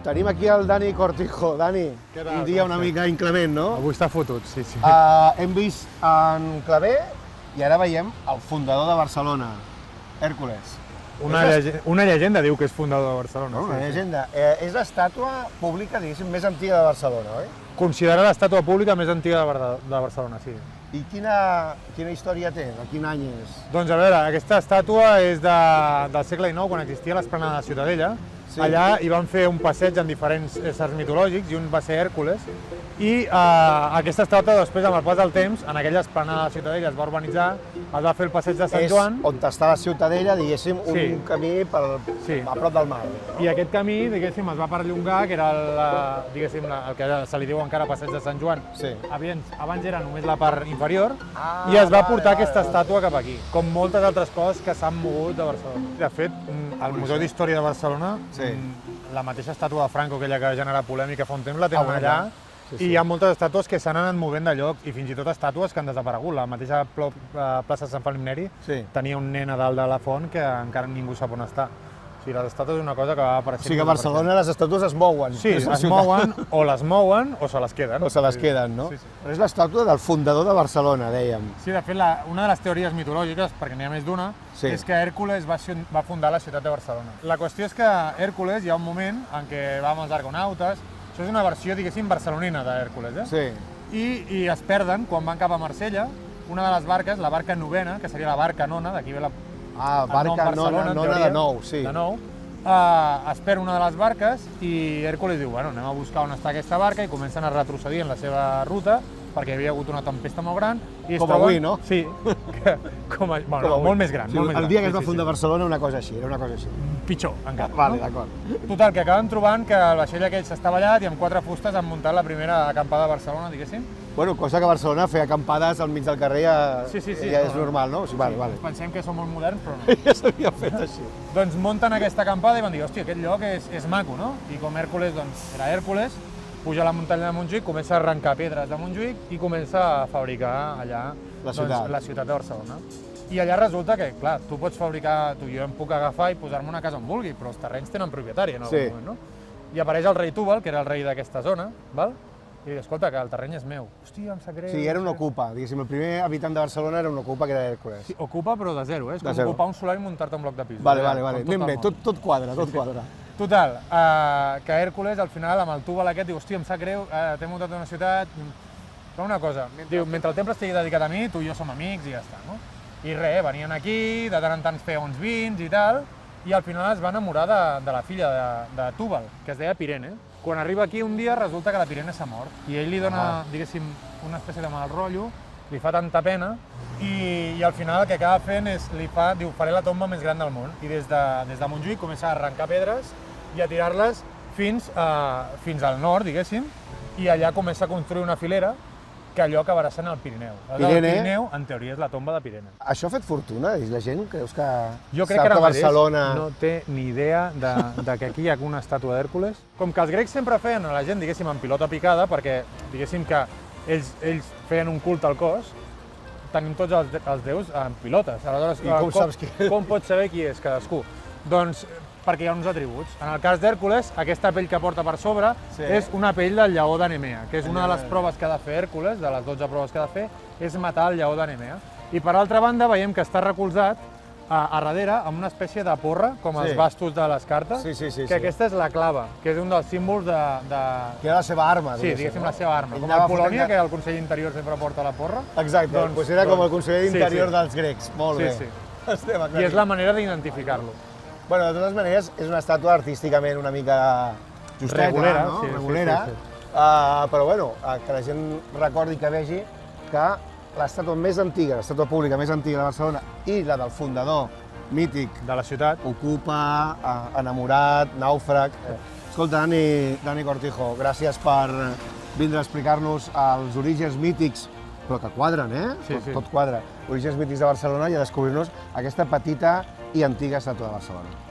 tenim aquí el Dani Cortijo. Dani, un dia una mica inclement, no? Avui està fotut, sí. Hem vist en Clavé i ara veiem el fundador de Barcelona, Hèrcules. Una llegenda diu que és fundador de Barcelona. Una llegenda. És l'estàtua pública, diguéssim, més antiga de Barcelona, oi? Considera l'estàtua pública més antiga de Barcelona, sí. I quina història té? De quin any és? Doncs a veure, aquesta estàtua és del segle XIX, quan existia l'esplanada de Ciutadella. Allà hi van fer un passeig amb diferents éssers mitològics i un va ser Hèrcules. I aquesta estàtua, després, amb el pas del temps, en aquella esplanada de Ciutadella es va urbanitzar, es va fer el passeig de Sant Joan. És on està la Ciutadella, diguéssim, un camí a prop del mar. I aquest camí, diguéssim, es va perllongar, que era el que se li diu encara passeig de Sant Joan. Abans era només la part inferior i es va portar aquesta estàtua cap aquí, com moltes altres coses que s'han mogut de Barcelona. De fet, al Museu d'Història de Barcelona, la mateixa estàtua de Franco, aquella que va generar polèmica fa un temps, la tenen allà. I hi ha moltes estàtues que s'han anat movent de lloc i fins i tot estàtues que han desaparegut. La mateixa plaça de Sant Felip Neri tenia un nen a dalt de la font que encara ningú sap on està. O sigui, les estàtues és una cosa que va apareixent. O sigui que a Barcelona les estàtues es mouen. Sí, es mouen, o les mouen o se les queden. O se les queden, no? Però és l'estàtua del fundador de Barcelona, dèiem. Sí, de fet, una de les teories mitològiques, perquè n'hi ha més d'una, és que Hèrcules va fundar la ciutat de Barcelona. La qüestió és que Hèrcules hi ha un moment en què va amb els argonautes. Això és una versió, diguéssim, barcelonina d'Hèrcules, Sí. I es perden quan van cap a Marsella. Una de les barques, la barca novena, que seria la barca nona, d'aquí ve el barca nona de nou, sí. De nou. Es perd una de les barques i Hèrcules diu, bueno, anem a buscar on està aquesta barca i comencen a retrocedir en la seva ruta perquè hi havia hagut una tempesta molt gran. Com avui, no? Sí, molt més gran. El dia que es va fundar Barcelona era una cosa així. Pitjor, encara. Vale, d'acord. Total, que acaben trobant que el vaixell aquell s'estava ballat i amb 4 fustes han muntat la primera acampada a Barcelona, diguéssim. Bueno, cosa que a Barcelona fer acampades al mig del carrer ja és normal, no? Pensem que som molt moderns, però no. Ja s'havia fet així. Doncs munten aquesta acampada i van dir, hòstia, aquest lloc és maco, no? I com Hèrcules, doncs, era Hèrcules, puja a la muntanya de Montjuïc, comença a arrencar pedres de Montjuïc i comença a fabricar allà la ciutat de Barcelona. I allà resulta que, clar, tu pots fabricar, jo em puc agafar i posar-me una casa on vulgui, però els terrenys tenen propietari en algun moment, no? I apareix el rei Túbal, que era el rei d'aquesta zona, val? I diu, escolta, que el terreny és meu. Hòstia, em sap greu. Sí, era un ocupa, diguéssim, el primer habitant de Barcelona era un ocupa, que era Hèrcules. Sí, ocupa, però de zero, és com ocupar un solar i muntar-te un bloc de pis. Vale, anem bé, tot quadra, tot quadra. Total, que Hèrcules al final amb el Túbal aquest diu, hòstia, em sap greu, t'he muntat una ciutat, però una cosa, diu, mentre el temple estigui dedicat a mi, tu i jo som amics i ja està, no? I res, venien aquí, de tant en tant feia uns vins i tal, i al final es va enamorar de la filla de Túbal, que es deia Pirene. Quan arriba aquí un dia resulta que la Pirene s'ha mort i ell li dona, diguéssim, una espècie de mal rotllo, li fa tanta pena i al final el que acaba fent és, diu, faré la tomba més gran del món i des de Montjuïc comença a arrencar pedres i a tirar-les fins al nord, diguéssim, i allà comença a construir una filera que allò acabarà sent el Pirineu. El Pirineu, en teoria, és la tomba de Pirene. Això ha fet fortuna? És la gent? Creus que jo crec que ara mateix no té ni idea de que aquí hi ha una estàtua d'Hèrcules. Com que els grecs sempre feien a la gent, diguéssim, en pilota picada, perquè, diguéssim, que ells feien un culte al cos, tenim tots els déus en pilotes. Aleshores, com pots saber qui és cadascú? Doncs perquè hi ha uns atributs. En el cas d'Hèrcules, aquesta pell que porta per sobre és una pell del lleó de Nemea, que és una de les proves que ha de fer Hèrcules, de les 12 proves que ha de fer, és matar el lleó de Nemea. I per altra banda veiem que està recolzat a darrere amb una espècie de porra, com els bastos de les cartes, que aquesta és la clava, que és un dels símbols de... Que era la seva arma, diguéssim. Sí, diguéssim, la seva arma. Com a Polònia, que el conseller d'interior sempre porta la porra. Exacte, doncs era com el conseller d'interior dels grecs. Molt bé. I és la manera d'identificar-lo. Bueno, de totes maneres, és una estàtua artísticament una mica justeta, no? Regulera. Però bueno, que la gent recordi que vegi que l'estàtua més antiga, l'estàtua pública més antiga de Barcelona i la del fundador mític de la ciutat, ocupa, enamorat, nàufrag. Escolta, Dani Cortijo, gràcies per vindre a explicar-nos els orígens mítics, però que quadren, tot quadra, orígens mítics de Barcelona i a descobrir-nos aquesta petita i antiga estàtua de Barcelona.